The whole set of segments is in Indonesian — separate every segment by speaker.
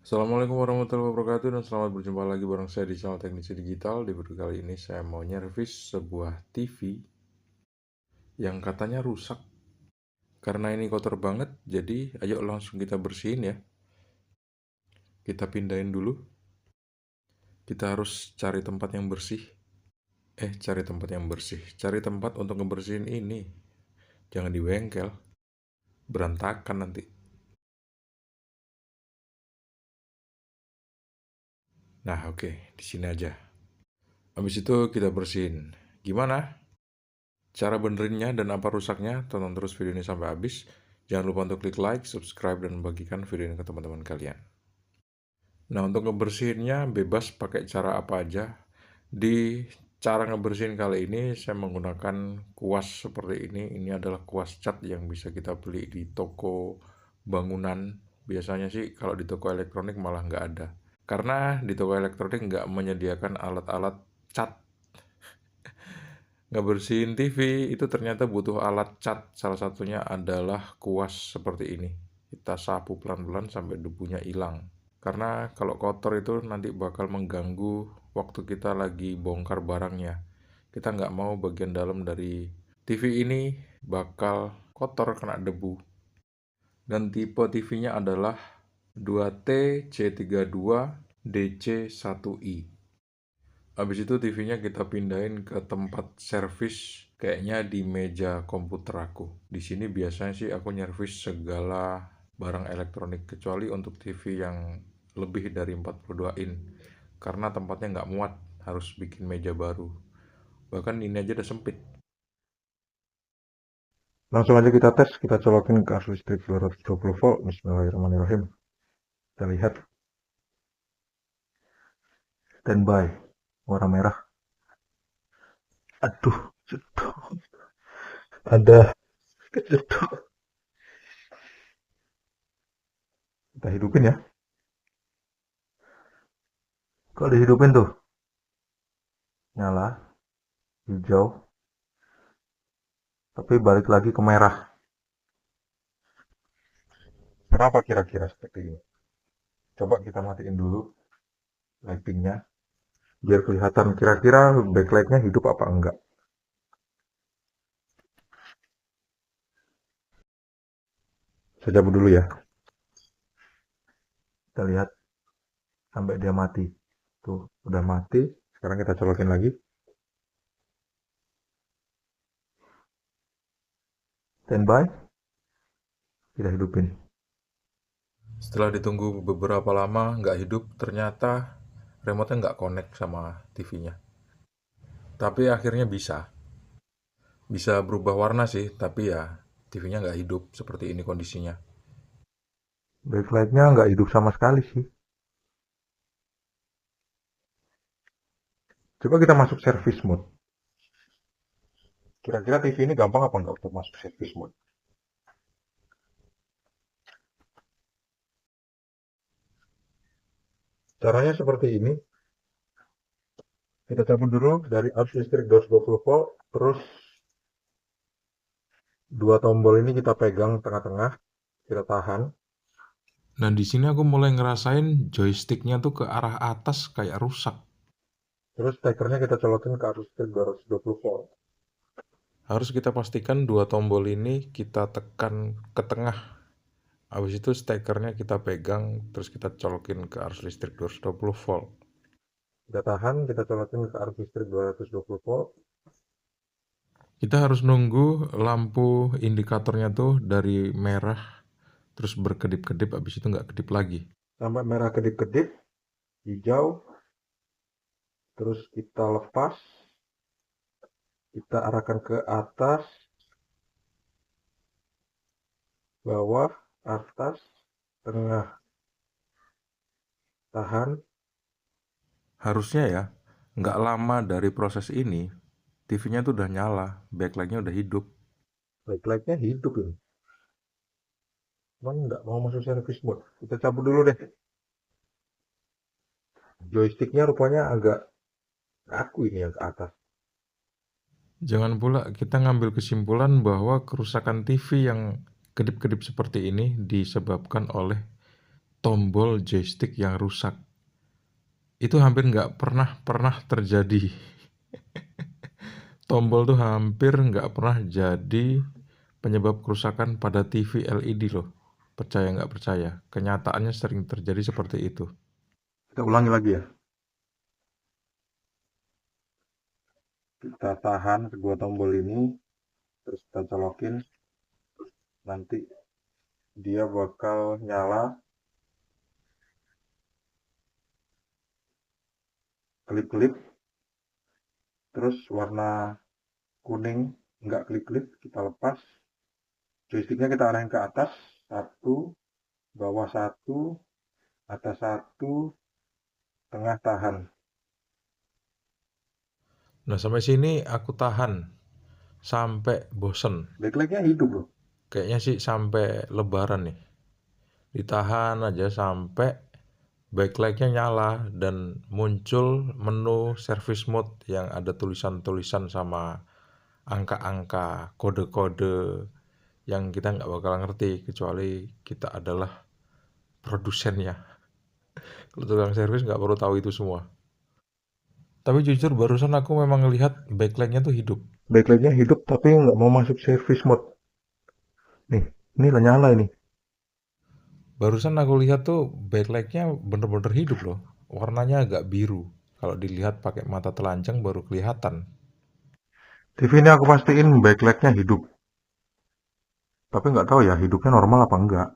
Speaker 1: Assalamualaikum warahmatullahi wabarakatuh dan selamat berjumpa lagi bareng saya di channel Teknisi Digital. Di video kali ini saya mau nyervis sebuah TV yang katanya rusak. Karena ini kotor banget, jadi ayo langsung kita bersihin ya. Kita pindahin dulu. Kita harus cari tempat yang bersih. Cari tempat yang bersih. Cari tempat untuk ngebersihin ini. Jangan di bengkel. Berantakan nanti. Nah, oke, di sini aja. Habis itu kita bersihin. Gimana cara benerinnya dan apa rusaknya? Tonton terus video ini sampai habis. Jangan lupa untuk klik like, subscribe, dan bagikan video ini ke teman-teman kalian. Nah, untuk ngebersihinnya bebas pakai cara apa aja. Di cara ngebersihin kali ini saya menggunakan kuas seperti ini. Ini adalah kuas cat yang bisa kita beli di toko bangunan. Biasanya sih kalau di toko elektronik malah nggak ada. Karena di toko elektronik nggak menyediakan alat-alat cat. Ngebersihin TV itu ternyata butuh alat cat. Salah satunya adalah kuas seperti ini. Kita sapu pelan-pelan sampai debunya hilang. Karena kalau kotor itu nanti bakal mengganggu waktu kita lagi bongkar barangnya. Kita nggak mau bagian dalam dari TV ini bakal kotor kena debu. Dan tipe TV-nya adalah 2T C32 DC1i. Habis itu TV-nya kita pindahin ke tempat servis, kayaknya di meja komputer aku. Di sini biasanya sih aku nyervis segala barang elektronik, kecuali untuk TV yang lebih dari 42 in. Karena tempatnya nggak muat, harus bikin meja baru. Bahkan ini aja udah sempit.
Speaker 2: Langsung aja kita tes, kita colokin ke arus listrik 220 volt. Bismillahirrahmanirrahim. Kita lihat, standby, warna merah. Aduh, jedor. Ada kejedor. Kita hidupin ya. Kalau dihidupin tuh, nyala, hijau, tapi balik lagi ke merah. Kenapa kira-kira seperti ini? Coba kita matiin dulu lightingnya, biar kelihatan kira-kira backlightnya hidup apa enggak. Saya cabut dulu ya. Kita lihat sampai dia mati. Tuh, udah mati. Sekarang kita colokin lagi. Standby, kita hidupin.
Speaker 1: Setelah ditunggu beberapa lama nggak hidup, ternyata remote-nya nggak connect sama TV-nya. Tapi akhirnya bisa. Bisa berubah warna sih, tapi ya TV-nya nggak hidup seperti ini kondisinya.
Speaker 2: Backlightnya nggak hidup sama sekali sih. Coba kita masuk service mode. Kira-kira TV ini gampang apa nggak untuk masuk service mode? Caranya seperti ini. Kita cabut dulu dari arus listrik 220 volt. Terus dua tombol ini kita pegang tengah-tengah. Kita tahan.
Speaker 1: Nah, di sini aku mulai ngerasain joysticknya tuh ke arah atas kayak rusak.
Speaker 2: Terus stekernya kita colokin ke arus listrik 220 volt.
Speaker 1: Harus kita pastikan dua tombol ini kita tekan ke tengah. Habis itu stekernya kita pegang, terus kita colokin ke arus listrik 220 volt.
Speaker 2: Kita tahan, kita colokin ke arus listrik 220 volt.
Speaker 1: Kita harus nunggu lampu indikatornya tuh dari merah, terus berkedip-kedip, habis itu nggak kedip lagi.
Speaker 2: Sampai merah kedip-kedip, hijau. Terus kita lepas. Kita arahkan ke atas, bawah, atas, tengah. Tahan.
Speaker 1: Harusnya ya, nggak lama dari proses ini, TV-nya tuh udah nyala, backlightnya udah hidup.
Speaker 2: Backlightnya hidup ini. Cuman nggak mau masuk service mode. Kita cabut dulu deh. Joysticknya rupanya agak kaku ini yang ke atas.
Speaker 1: Jangan pula kita ngambil kesimpulan bahwa kerusakan TV yang kedip-kedip seperti ini disebabkan oleh tombol joystick yang rusak. Itu hampir nggak pernah terjadi. Tombol tuh hampir nggak pernah jadi penyebab kerusakan pada TV LED loh. Percaya nggak percaya, kenyataannya sering terjadi seperti itu.
Speaker 2: Kita ulangi lagi ya. Kita tahan kedua tombol ini, terus kita colokin, nanti dia bakal nyala. Kelip-kelip, terus warna kuning nggak kelip-kelip, kita lepas. Joysticknya kita arahin ke atas, satu, bawah satu, atas satu, tengah tahan.
Speaker 1: Nah, sampai sini aku tahan sampai bosen.
Speaker 2: Backlightnya hidup loh.
Speaker 1: Kayaknya sih sampai lebaran nih. Ditahan aja sampai backlightnya nyala dan muncul menu service mode yang ada tulisan-tulisan sama angka-angka, kode-kode yang kita nggak bakal ngerti kecuali kita adalah produsennya. Kalau tukang servis nggak perlu tahu itu semua. Tapi jujur barusan aku memang ngelihat backlightnya tuh hidup.
Speaker 2: Backlightnya hidup tapi nggak mau masuk service mode. Nih, ini lah nyala ini.
Speaker 1: Barusan aku lihat tuh backlightnya bener-bener hidup loh. Warnanya agak biru. Kalau dilihat pakai mata telanjang baru kelihatan.
Speaker 2: TV ini aku pastiin backlightnya hidup. Tapi nggak tahu ya hidupnya normal apa enggak.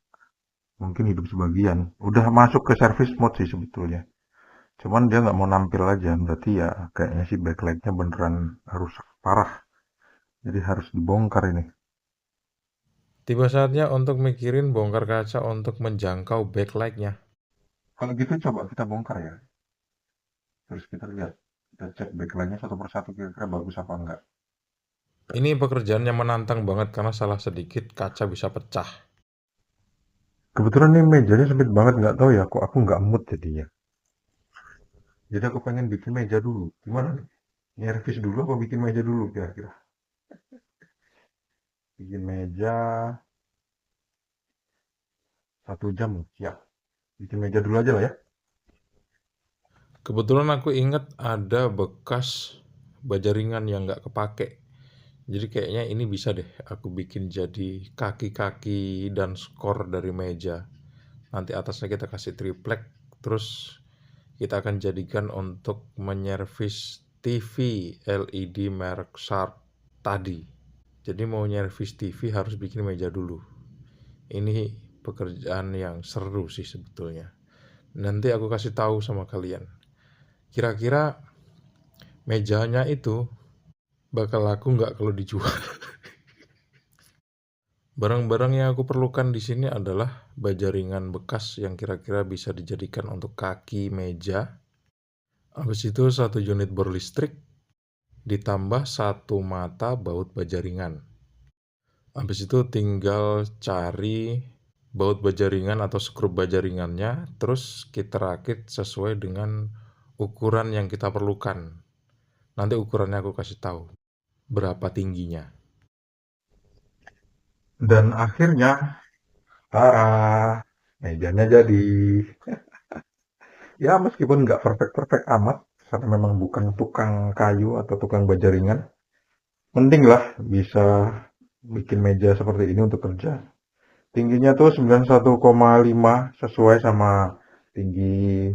Speaker 2: Mungkin hidup sebagian. Udah masuk ke service mode sih sebetulnya. Cuman dia nggak mau nampil aja. Berarti ya kayaknya sih backlightnya beneran rusak parah. Jadi harus dibongkar ini.
Speaker 1: Tiba saatnya untuk mikirin bongkar kaca untuk menjangkau backlightnya.
Speaker 2: Kalau gitu coba kita bongkar ya. Terus kita lihat. Kita cek backlightnya satu persatu kira-kira bagus apa enggak.
Speaker 1: Ini pekerjaan yang menantang banget karena salah sedikit kaca bisa pecah.
Speaker 2: Kebetulan nih mejanya sempit banget, nggak tahu ya kok aku nggak mood jadinya. Jadi aku pengen bikin meja dulu. Gimana nih? Nyervis dulu apa bikin meja dulu kira-kira? Bikin meja 1 jam loh, siap. Bikin meja dulu aja lah ya.
Speaker 1: Kebetulan aku inget ada bekas baja ringan yang nggak kepake. Jadi kayaknya ini bisa deh aku bikin jadi kaki-kaki dan skor dari meja. Nanti atasnya kita kasih triplek, terus kita akan jadikan untuk menyervis TV LED merek Sharp tadi. Jadi mau nyervis TV harus bikin meja dulu. Ini pekerjaan yang seru sih sebetulnya. Nanti aku kasih tahu sama kalian. Kira-kira mejanya itu bakal laku nggak kalau dijual? Barang-barang yang aku perlukan di sini adalah baja ringan bekas yang kira-kira bisa dijadikan untuk kaki meja. Habis itu 1 unit bor listrik, ditambah 1 mata baut baja ringan. Habis itu tinggal cari baut baja ringan atau skrup baja ringannya, terus kita rakit sesuai dengan ukuran yang kita perlukan. Nanti ukurannya aku kasih tahu berapa tingginya.
Speaker 2: Dan akhirnya, tara, mejanya jadi. Ya meskipun nggak perfect-perfect amat, karena memang bukan tukang kayu atau tukang baja ringan, mending lah bisa bikin meja seperti ini untuk kerja. Tingginya tuh 91,5 sesuai sama tinggi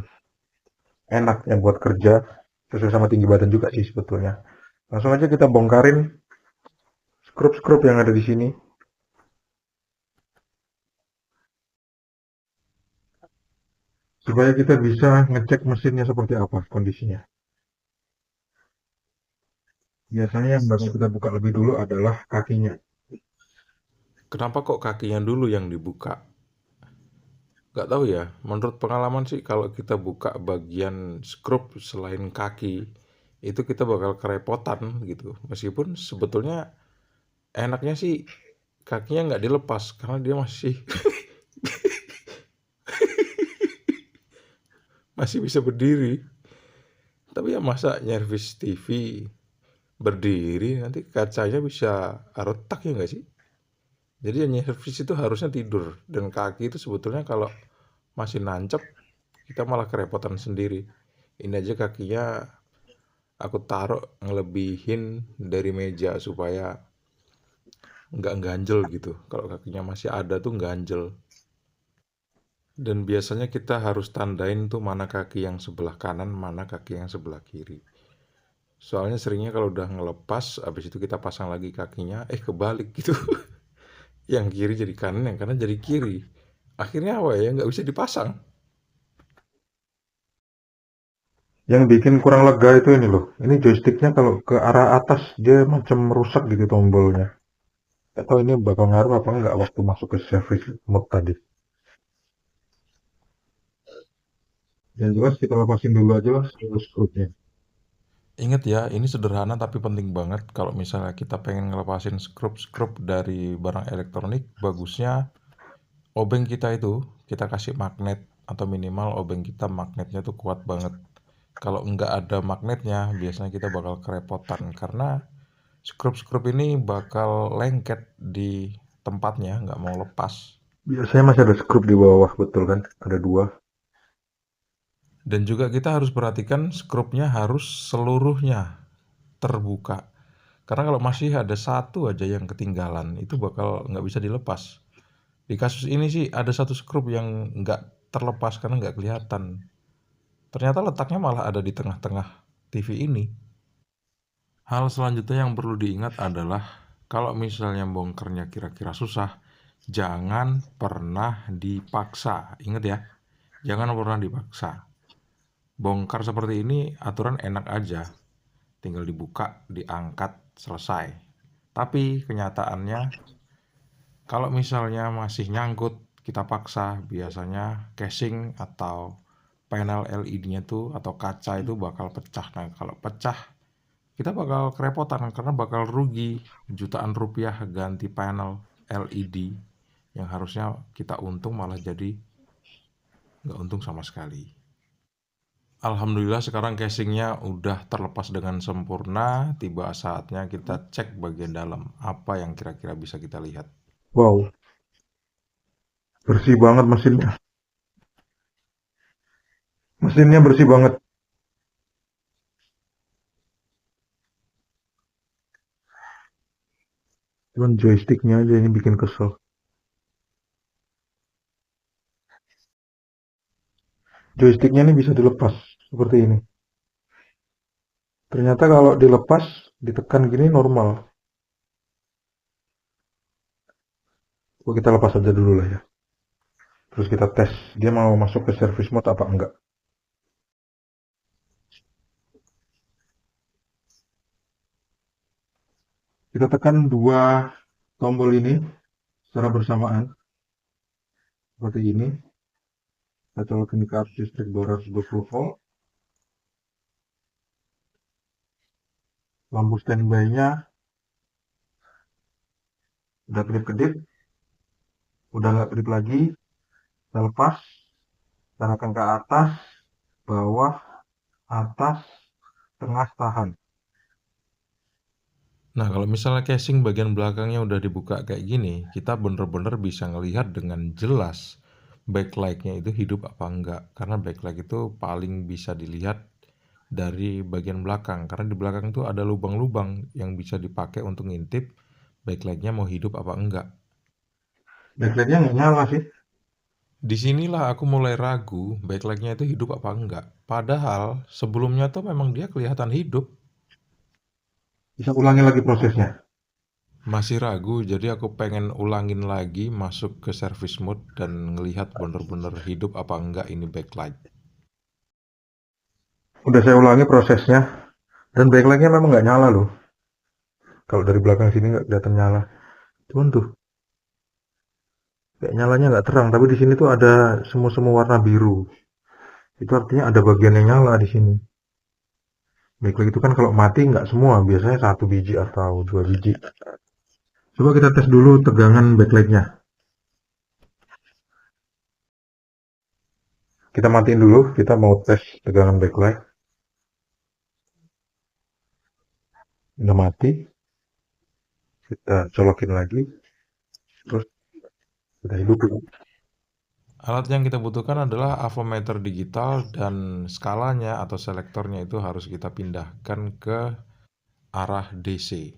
Speaker 2: enaknya buat kerja, sesuai sama tinggi badan juga sih sebetulnya. Langsung aja kita bongkarin skrup-skrup yang ada di sini. Supaya kita bisa ngecek mesinnya seperti apa kondisinya. Biasanya yang bakal kita buka lebih dulu adalah kakinya.
Speaker 1: Kenapa kok kakinya dulu yang dibuka? Gak tahu ya, menurut pengalaman sih kalau kita buka bagian skrup selain kaki, itu kita bakal kerepotan gitu. Meskipun sebetulnya enaknya sih kakinya nggak dilepas karena dia masih masih bisa berdiri. Tapi ya masa nyervis TV berdiri nanti kacanya bisa retak ya nggak sih? Jadi yang nyervis itu harusnya tidur dan kaki itu sebetulnya kalau masih nancep, kita malah kerepotan sendiri. Ini aja kakinya aku taruh ngelebihin dari meja supaya nggak ganjel gitu. Kalau kakinya masih ada tuh ganjel. Dan biasanya kita harus tandain tuh mana kaki yang sebelah kanan, mana kaki yang sebelah kiri. Soalnya seringnya kalau udah ngelepas, habis itu kita pasang lagi kakinya, kebalik gitu. Yang kiri jadi kanan, yang kanan jadi kiri. Akhirnya apa ya? Nggak bisa dipasang.
Speaker 2: Yang bikin kurang lega itu ini loh. Ini joysticknya kalau ke arah atas dia macam rusak gitu tombolnya. Gak tahu ini bakal ngaruh apa enggak waktu masuk ke service mode tadi. Yang jelas kita lepasin dulu aja lah screw-nya.
Speaker 1: Ingat ya, ini sederhana tapi penting banget. Kalau misalnya kita pengen ngelepasin skrup-skrup dari barang elektronik, bagusnya obeng kita itu kita kasih magnet atau minimal obeng kita magnetnya tuh kuat banget. Kalau nggak ada magnetnya, biasanya kita bakal kerepotan karena skrup-skrup ini bakal lengket di tempatnya, nggak mau lepas.
Speaker 2: Biasanya masih ada skrup di bawah, betul kan? Ada dua.
Speaker 1: Dan juga kita harus perhatikan skrupnya harus seluruhnya terbuka. Karena kalau masih ada satu aja yang ketinggalan, itu bakal nggak bisa dilepas. Di kasus ini sih ada satu skrup yang nggak terlepas karena nggak kelihatan. Ternyata letaknya malah ada di tengah-tengah TV ini. Hal selanjutnya yang perlu diingat adalah kalau misalnya bongkarnya kira-kira susah, jangan pernah dipaksa. Ingat ya, jangan pernah dipaksa. Bongkar seperti ini aturan enak aja, tinggal dibuka, diangkat, selesai. Tapi kenyataannya kalau misalnya masih nyangkut, kita paksa, biasanya casing atau panel LED-nya tuh atau kaca itu bakal pecah. Nah, kalau pecah, kita bakal kerepotan karena bakal rugi jutaan rupiah ganti panel LED yang harusnya kita untung malah jadi nggak untung sama sekali. Alhamdulillah sekarang casingnya udah terlepas dengan sempurna. Tiba saatnya kita cek bagian dalam. Apa yang kira-kira bisa kita lihat?
Speaker 2: Wow, bersih banget mesinnya. Mesinnya bersih banget. Cuman joysticknya aja ini bikin kesel. Joysticknya ini bisa dilepas seperti ini. Ternyata kalau dilepas, ditekan gini normal. Coba kita lepas aja dulu lah ya. Terus kita tes dia mau masuk ke service mode apa enggak. Kita tekan dua tombol ini secara bersamaan seperti ini. Kita colokin ke arus listrik 220 volt. Lampu standby-nya udah kedip-kedip, udah nggak kedip lagi. Kita lepas, kita arahkan ke atas, bawah, atas, tengah, tahan.
Speaker 1: Nah, kalau misalnya casing bagian belakangnya udah dibuka kayak gini, kita bener-bener bisa ngelihat dengan jelas backlight-nya itu hidup apa enggak. Karena backlight itu paling bisa dilihat dari bagian belakang. Karena di belakang itu ada lubang-lubang yang bisa dipakai untuk ngintip backlight-nya mau hidup apa enggak.
Speaker 2: Backlightnya nggak nyala sih.
Speaker 1: Disinilah aku mulai ragu backlight-nya itu hidup apa enggak. Padahal sebelumnya tuh memang dia kelihatan hidup.
Speaker 2: Bisa ulangi lagi prosesnya.
Speaker 1: Masih ragu, jadi aku pengen ulangin lagi masuk ke service mode dan ngelihat bener-bener hidup apa enggak ini backlight.
Speaker 2: Udah saya ulangi prosesnya, dan backlightnya memang nggak nyala loh. Kalau dari belakang sini nggak kelihatan nyala. Cuman tuh, kayak nyalanya nggak terang. Tapi di sini tuh ada semu-semu warna biru. Itu artinya ada bagian yang nyala di sini. Backlight itu kan kalau mati nggak semua, biasanya satu biji atau dua biji. Coba kita tes dulu tegangan backlightnya. Kita matiin dulu, kita mau tes tegangan backlight. Udah mati, kita colokin lagi, terus kita hidupin.
Speaker 1: Alat yang kita butuhkan adalah avometer digital dan skalanya atau selektornya itu harus kita pindahkan ke arah DC.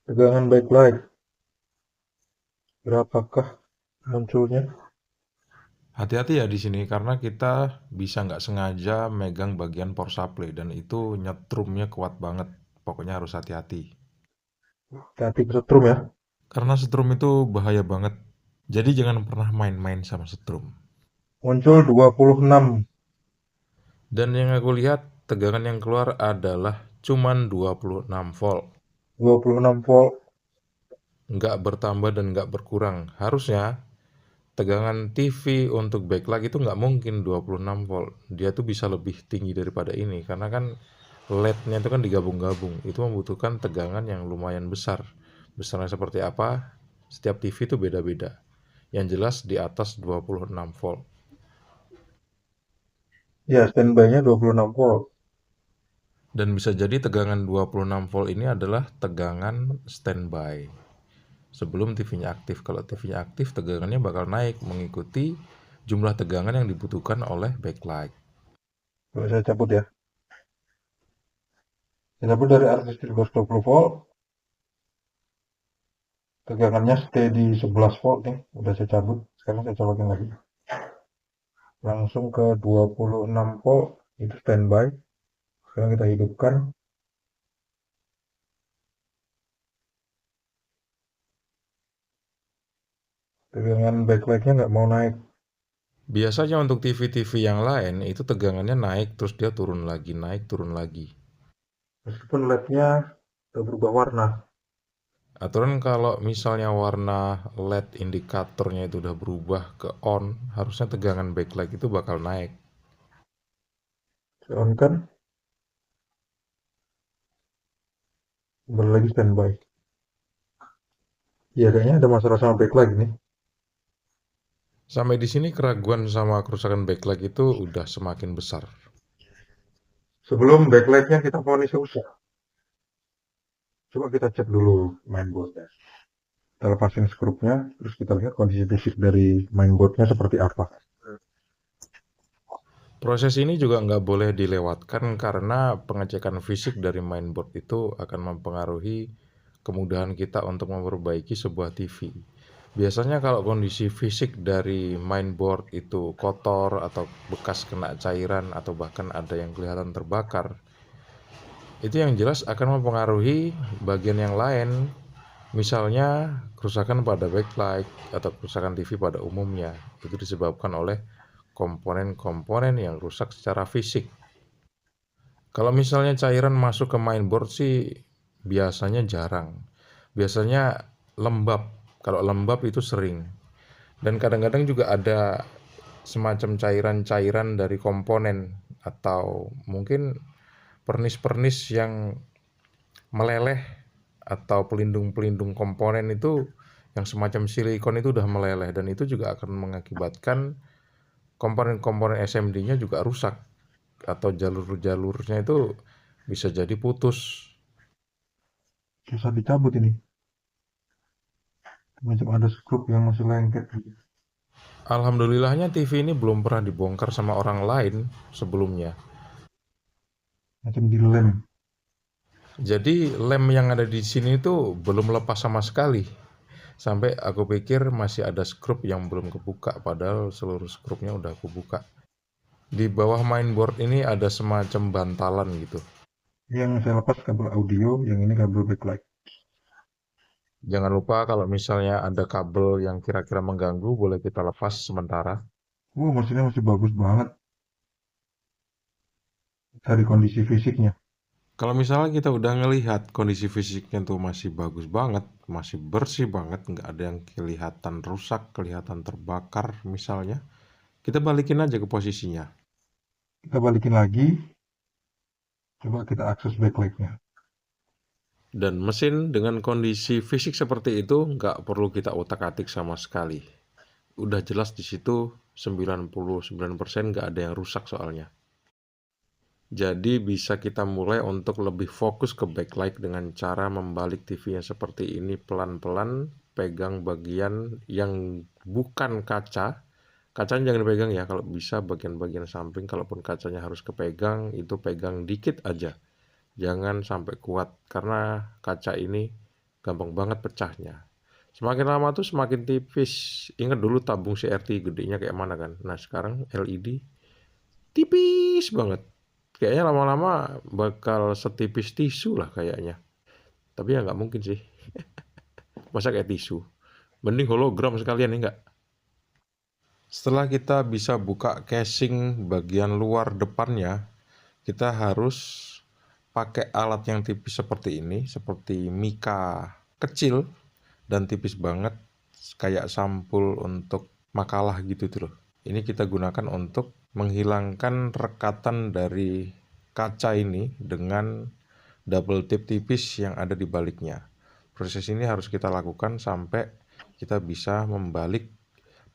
Speaker 2: Tegangan backlight, berapakah munculnya?
Speaker 1: Hati-hati ya di sini karena kita bisa nggak sengaja megang bagian power supply dan itu nyetrumnya kuat banget. Pokoknya harus hati-hati.
Speaker 2: Hati-hati kesetrum ya.
Speaker 1: Karena setrum itu bahaya banget. Jadi jangan pernah main-main sama setrum.
Speaker 2: Muncul 26,
Speaker 1: Dan yang aku lihat tegangan yang keluar adalah cuman 26 volt.
Speaker 2: 26 volt.
Speaker 1: Nggak bertambah dan nggak berkurang. Harusnya tegangan TV untuk backlight itu nggak mungkin 26 volt. Dia tuh bisa lebih tinggi daripada ini. Karena kan LED-nya itu kan digabung-gabung. Itu membutuhkan tegangan yang lumayan besar. Besarnya seperti apa? Setiap TV itu beda-beda. Yang jelas di atas 26 volt.
Speaker 2: Ya, standby-nya 26 volt.
Speaker 1: Dan bisa jadi tegangan 26 volt ini adalah tegangan standby. Sebelum TV-nya aktif. Kalau TV-nya aktif, tegangannya bakal naik mengikuti jumlah tegangan yang dibutuhkan oleh backlight.
Speaker 2: Coba saya cabut ya. Saya cabut dari arus listrik 220 volt. Tegangannya stay di 11 volt nih. Udah saya cabut. Sekarang saya colokin lagi. Langsung ke 26 volt. Itu standby. Sekarang kita hidupkan. Tegangan backlight-nya nggak mau naik.
Speaker 1: Biasanya untuk TV-TV yang lain itu tegangannya naik terus dia turun lagi, naik turun lagi.
Speaker 2: Meskipun LED-nya udah berubah warna.
Speaker 1: Aturan kalau misalnya warna LED indikatornya itu udah berubah ke on, harusnya tegangan backlight itu bakal naik.
Speaker 2: Saya on kan. Kembali lagi standby. Ya kayaknya ada masalah sama backlight nih.
Speaker 1: Sampai di sini keraguan sama kerusakan backlight itu udah semakin besar.
Speaker 2: Sebelum backlight-nya kita vonis rusak. Coba kita cek dulu mainboardnya. Kita lepasin skrupnya, terus kita lihat kondisi fisik dari mainboardnya seperti apa.
Speaker 1: Proses ini juga nggak boleh dilewatkan karena pengecekan fisik dari mainboard itu akan mempengaruhi kemudahan kita untuk memperbaiki sebuah TV. Biasanya kalau kondisi fisik dari mainboard itu kotor atau bekas kena cairan atau bahkan ada yang kelihatan terbakar, itu yang jelas akan mempengaruhi bagian yang lain. Misalnya kerusakan pada backlight atau kerusakan TV pada umumnya. Itu disebabkan oleh komponen-komponen yang rusak secara fisik. Kalau misalnya cairan masuk ke mainboard sih biasanya jarang. Biasanya lembab. Kalau lembab itu sering. Dan kadang-kadang juga ada semacam cairan-cairan dari komponen atau mungkin pernis-pernis yang meleleh atau pelindung-pelindung komponen itu yang semacam silikon itu udah meleleh dan itu juga akan mengakibatkan komponen-komponen SMD-nya juga rusak atau jalur-jalurnya itu bisa jadi putus.
Speaker 2: Susah dicabut ini. Macam ada skrup yang masih lengket.
Speaker 1: Alhamdulillahnya TV ini belum pernah dibongkar sama orang lain sebelumnya.
Speaker 2: Macam dilem.
Speaker 1: Jadi lem yang ada di sini itu belum lepas sama sekali. Sampai aku pikir masih ada skrup yang belum kebuka padahal seluruh skrupnya udah aku buka. Di bawah mainboard ini ada semacam bantalan gitu.
Speaker 2: Yang saya lepas kabel audio, yang ini kabel backlight.
Speaker 1: Jangan lupa kalau misalnya ada kabel yang kira-kira mengganggu boleh kita lepas sementara.
Speaker 2: Mesinnya masih bagus banget dari kondisi fisiknya.
Speaker 1: Kalau misalnya kita udah ngelihat kondisi fisiknya tuh masih bagus banget, masih bersih banget, nggak ada yang kelihatan rusak, kelihatan terbakar misalnya, kita balikin aja ke posisinya.
Speaker 2: Kita balikin lagi. Coba kita akses backlightnya.
Speaker 1: Dan mesin dengan kondisi fisik seperti itu nggak perlu kita otak-atik sama sekali. Udah jelas di situ 99% nggak ada yang rusak soalnya. Jadi bisa kita mulai untuk lebih fokus ke backlight dengan cara membalik TV-nya seperti ini pelan-pelan, pegang bagian yang bukan kaca Kacanya jangan dipegang ya, kalau bisa bagian-bagian samping, kalaupun kacanya harus kepegang, itu pegang dikit aja. Jangan sampai kuat, karena kaca ini gampang banget pecahnya. Semakin lama tuh semakin tipis. Ingat dulu tabung CRT gedenya kayak mana kan? Nah sekarang LED tipis banget. Kayaknya lama-lama bakal setipis tisu lah kayaknya. Tapi ya nggak mungkin sih. Masa kayak tisu? Mending hologram sekalian ya nggak? Setelah kita bisa buka casing bagian luar depannya, kita harus pakai alat yang tipis seperti ini, seperti mika kecil dan tipis banget, kayak sampul untuk makalah gitu tuh loh. Ini kita gunakan untuk menghilangkan rekatan dari kaca ini dengan double tip tipis yang ada di baliknya. Proses ini harus kita lakukan sampai kita bisa membalik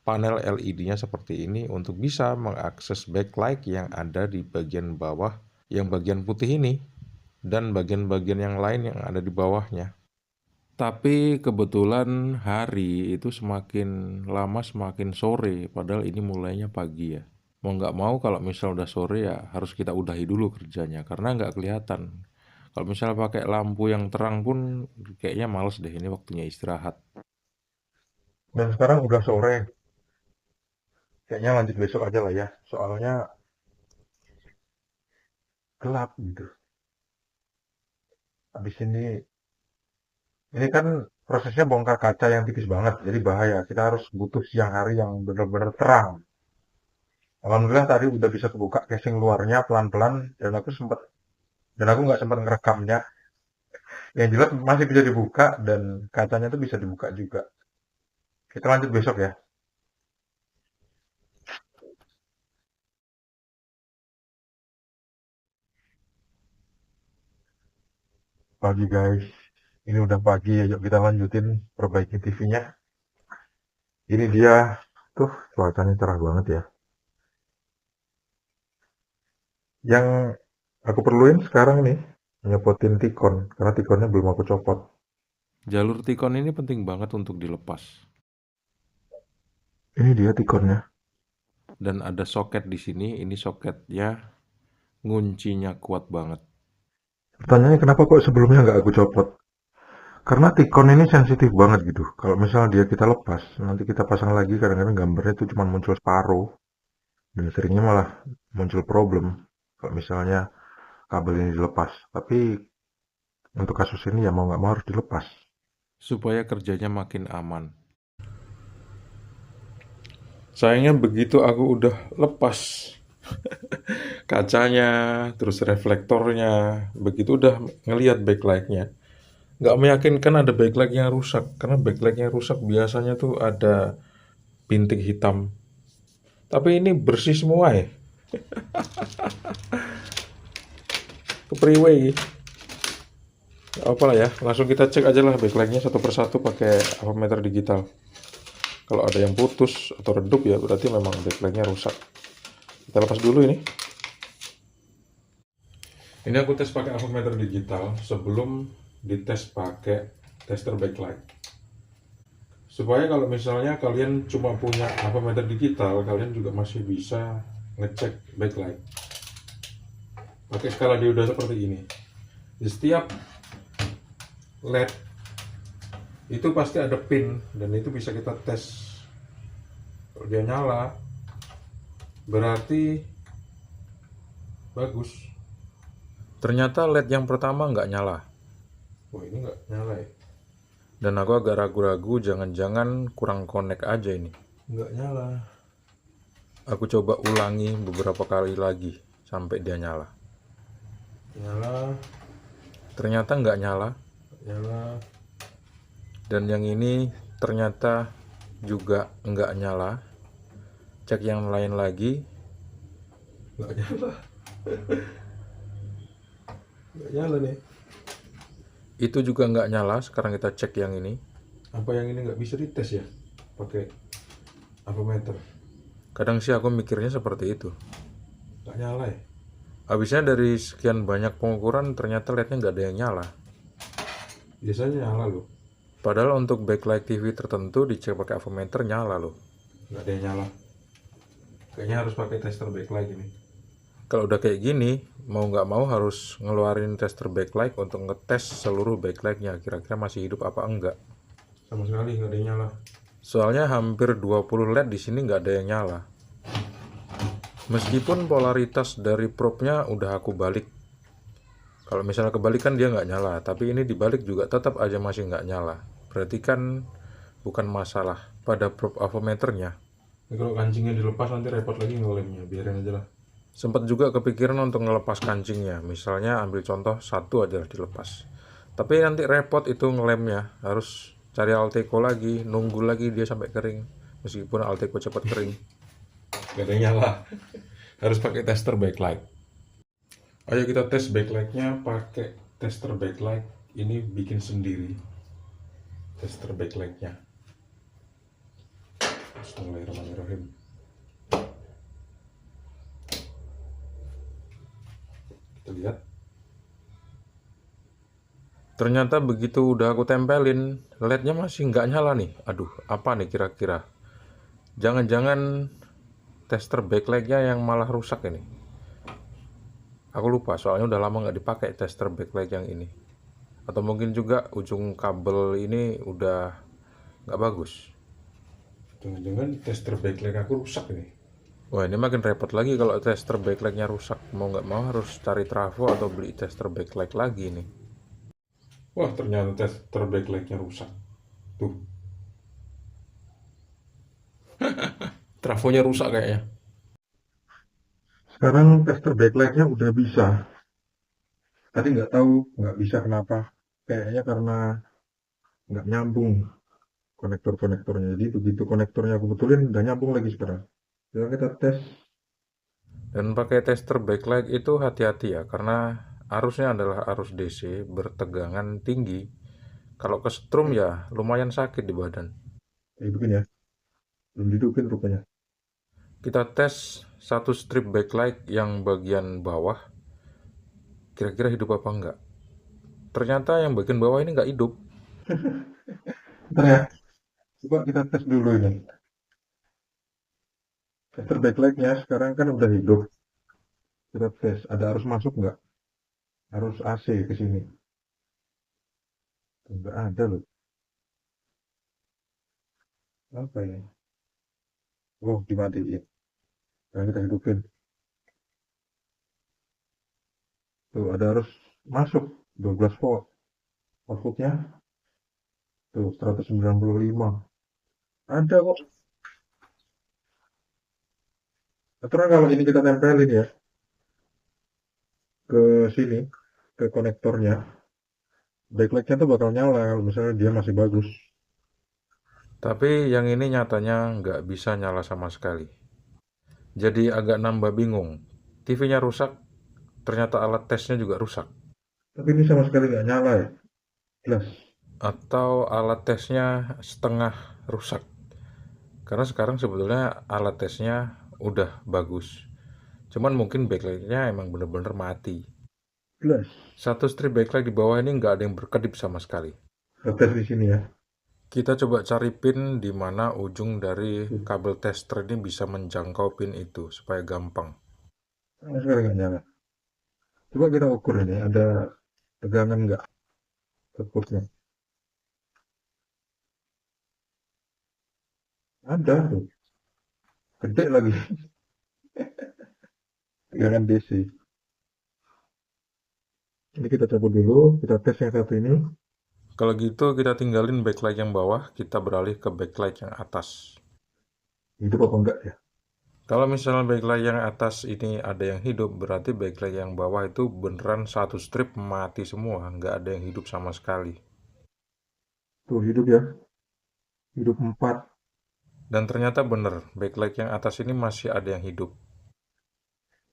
Speaker 1: panel LED-nya seperti ini untuk bisa mengakses backlight yang ada di bagian bawah, yang bagian putih ini, dan bagian-bagian yang lain yang ada di bawahnya. Tapi kebetulan hari itu semakin lama semakin sore, padahal ini mulainya pagi ya. Mau nggak mau kalau misal udah sore ya harus kita udahi dulu kerjanya, karena nggak kelihatan. Kalau misalnya pakai lampu yang terang pun kayaknya males deh, ini waktunya istirahat.
Speaker 2: Dan sekarang udah sore, kayaknya lanjut besok aja lah ya. Soalnya gelap gitu. Habis ini kan prosesnya bongkar kaca yang tipis banget, jadi bahaya. Kita harus butuh siang hari yang benar-benar terang. Alhamdulillah tadi udah bisa kebuka casing luarnya pelan-pelan dan aku nggak sempat ngerekamnya. Yang jelas masih bisa dibuka dan kacanya tuh bisa dibuka juga. Kita lanjut besok ya. Pagi guys, ini udah pagi ya, yuk kita lanjutin perbaiki TV-nya. Ini dia, tuh cuacanya cerah banget ya. Yang aku perluin sekarang nih, nyopotin tikon, karena tikonnya belum aku copot.
Speaker 1: Jalur tikon ini penting banget untuk dilepas.
Speaker 2: Ini dia tikonnya.
Speaker 1: Dan ada soket di sini, ini soketnya nguncinya kuat banget.
Speaker 2: Pertanyaannya kenapa kok sebelumnya nggak aku copot? Karena tikon ini sensitif banget gitu. Kalau misalnya dia kita lepas, nanti kita pasang lagi kadang-kadang gambarnya itu cuma muncul separuh. Dan seringnya malah muncul problem kalau misalnya kabel ini dilepas. Tapi untuk kasus ini ya mau nggak mau harus dilepas.
Speaker 1: Supaya kerjanya makin aman. Sayangnya begitu aku udah lepas kacanya, terus reflektornya, begitu udah ngelihat backlightnya, nggak meyakinkan ada backlight yang rusak. Karena backlight yang rusak biasanya tuh ada bintik hitam. Tapi ini bersih semua ya. Kepriwe. Apa lah ya, langsung kita cek aja lah backlightnya satu persatu pakai avometer digital. Kalau ada yang putus atau redup ya berarti memang backlightnya rusak. Kita lepas dulu ini. Ini aku tes pakai avometer digital sebelum dites pakai tester backlight. Supaya kalau misalnya kalian cuma punya avometer digital, kalian juga masih bisa ngecek backlight. Pakai skala dioda seperti ini. Di setiap LED itu pasti ada pin dan itu bisa kita tes. Kalau dia nyala berarti bagus. Ternyata LED yang pertama nggak nyala. Wah ini nggak nyala ya. Dan aku agak ragu-ragu jangan-jangan kurang connect aja ini. Nggak nyala. Aku coba ulangi beberapa kali lagi sampai dia nyala. Nyala. Ternyata nggak nyala. Nyala. Dan yang ini ternyata juga nggak nyala. Cek yang lain lagi. Nggak nyala. Nggak nyala nih. Itu juga nggak nyala. Sekarang kita cek yang ini. Apa yang ini nggak bisa dites ya pakai avometer? Kadang sih aku mikirnya seperti itu. Nggak nyala ya. Habisnya dari sekian banyak pengukuran ternyata LED-nya nggak ada yang nyala. Biasanya nyala loh. Padahal untuk backlight TV tertentu dicek pakai avometer nyala loh. Nggak ada yang nyala. Kayaknya harus pakai tester backlight ini. Kalau udah kayak gini, mau nggak mau harus ngeluarin tester backlight untuk ngetes seluruh backlightnya, kira-kira masih hidup apa enggak. Sama sekali nggak ada yang nyala. Soalnya hampir 20 LED di sini nggak ada yang nyala. Meskipun polaritas dari probe-nya udah aku balik. Kalau misalnya kebalik kan dia nggak nyala, tapi ini dibalik juga tetap aja masih nggak nyala. Berarti kan bukan masalah pada probe avometernya. Ini kalau kancingnya dilepas nanti repot lagi ngelemnya, biarin aja lah. Sempat juga kepikiran untuk ngelepas kancingnya, misalnya ambil contoh satu aja dilepas. Tapi nanti repot itu ngelemnya, harus cari Alteco lagi, nunggu lagi dia sampai kering. Meskipun Alteco cepat kering. Gak ada yang nyala. Harus pakai tester backlight. Ayo kita tes backlightnya pakai tester backlight. Ini bikin sendiri. Tester backlightnya. Bismillahirrahmanirrahim. Kita lihat. Ternyata begitu udah aku tempelin, LED-nya masih nggak nyala nih. Aduh, apa nih kira-kira? Jangan-jangan tester backlight-nya yang malah rusak ini. Aku lupa, soalnya udah lama nggak dipakai tester backlight yang ini. Atau mungkin juga ujung kabel ini udah nggak bagus. Jangan-jangan tester backlight aku rusak ini. Wah, ini makin repot lagi kalau tester backlight-nya rusak. Mau nggak mau harus cari trafo atau beli tester backlight lagi nih. Wah, ternyata tester backlight-nya rusak. Tuh. Trafonya rusak kayaknya.
Speaker 2: Sekarang tester backlight-nya udah bisa. Tadi nggak tahu nggak bisa kenapa. Kayaknya karena nggak nyambung konektor-konektornya. Jadi begitu konektornya aku betulin udah nyambung lagi sekarang. Sekarang kita tes.
Speaker 1: Dan pakai tester backlight itu hati-hati ya, karena arusnya adalah arus DC bertegangan tinggi. Kalau kesetrum ya lumayan sakit di badan.
Speaker 2: Hidupin ya. Belum dihidupin rupanya.
Speaker 1: Kita tes satu strip backlight yang bagian bawah, kira-kira hidup apa enggak. Ternyata yang bagian bawah ini nggak hidup.
Speaker 2: Bentar ya. Coba kita tes dulu ini. Tester backlight-nya sekarang kan udah hidup. Kita tes. Ada arus masuk nggak? Arus AC ke sini. Nggak ada loh. Apa ini? Oh, dimatiin. Sekarang kita hidupin. Tuh, ada arus masuk 12 volt. Outputnya tuh 195. Ada kok. Aturan kalau ini kita tempelin ya ke sini, ke konektornya, backlightnya tuh bakal nyala kalau misalnya dia masih bagus.
Speaker 1: Tapi yang ini nyatanya nggak bisa nyala sama sekali. Jadi agak nambah bingung. TV-nya rusak, ternyata alat tesnya juga rusak.
Speaker 2: Tapi ini sama sekali nggak nyala ya. Jelas.
Speaker 1: Atau alat tesnya setengah rusak. Karena sekarang sebetulnya alat tesnya udah bagus. Cuman mungkin backlightnya emang bener-bener mati.
Speaker 2: Jelas.
Speaker 1: Satu strip backlight di bawah ini nggak ada yang berkedip sama sekali.
Speaker 2: Kita tes di sini ya.
Speaker 1: Kita coba cari pin di mana ujung dari kabel tester ini bisa menjangkau pin itu supaya gampang.
Speaker 2: Sama sekali nggak nyala. Coba kita ukur ini, ada tegangan nggak outputnya. Ada tuh. Gede lagi. Tegangan DC. Ini kita cabut dulu, kita tes yang satu ini.
Speaker 1: Kalau gitu kita tinggalin backlight yang bawah, kita beralih ke backlight yang atas.
Speaker 2: Hidup apa enggak ya?
Speaker 1: Kalau misalnya backlight yang atas ini ada yang hidup, berarti backlight yang bawah itu beneran satu strip mati semua, nggak ada yang hidup sama sekali.
Speaker 2: Tuh hidup ya. Hidup 4.
Speaker 1: Dan ternyata bener, backlight yang atas ini masih ada yang hidup.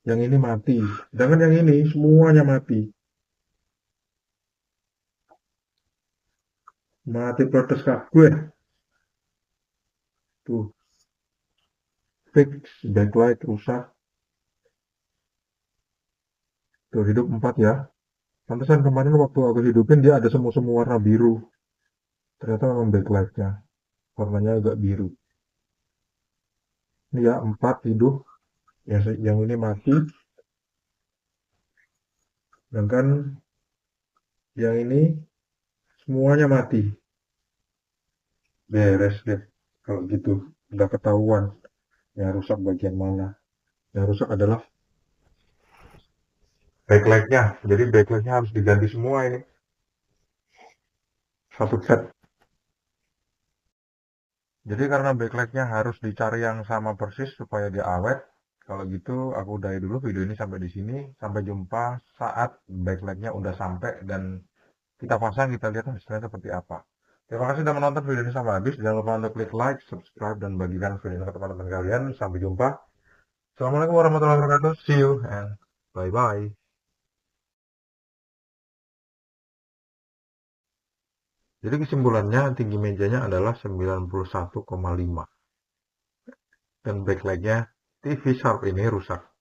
Speaker 2: Yang ini mati. Sedangkan yang ini semuanya mati. Mati protes kabeh. Tuh, fix, backlight rusak. Tuh, hidup 4 ya. Pantesan kemarin waktu aku hidupin dia ada semu-semu warna biru. Ternyata memang backlightnya. Warnanya agak biru. Ini ya, 4 hidup. Yang ini mati, sedangkan yang ini semuanya mati. Beres deh. Kalau gitu, udah ketahuan yang rusak bagian mana. Yang rusak adalah backlightnya. Jadi backlightnya harus diganti semua ini. Satu set. Jadi karena backlightnya harus dicari yang sama persis supaya dia awet. Kalau gitu aku udahi dulu video ini sampai di sini. Sampai jumpa saat backlightnya udah sampai dan kita pasang, kita lihat hasilnya seperti apa. Terima kasih sudah menonton video ini sampai habis. Jangan lupa untuk klik like, subscribe, dan bagikan video ini ke teman-teman kalian. Sampai jumpa. Assalamualaikum warahmatullahi wabarakatuh. See you and bye-bye. Jadi kesimpulannya tinggi mejanya adalah 91,5 dan backlightnya TV Sharp ini rusak.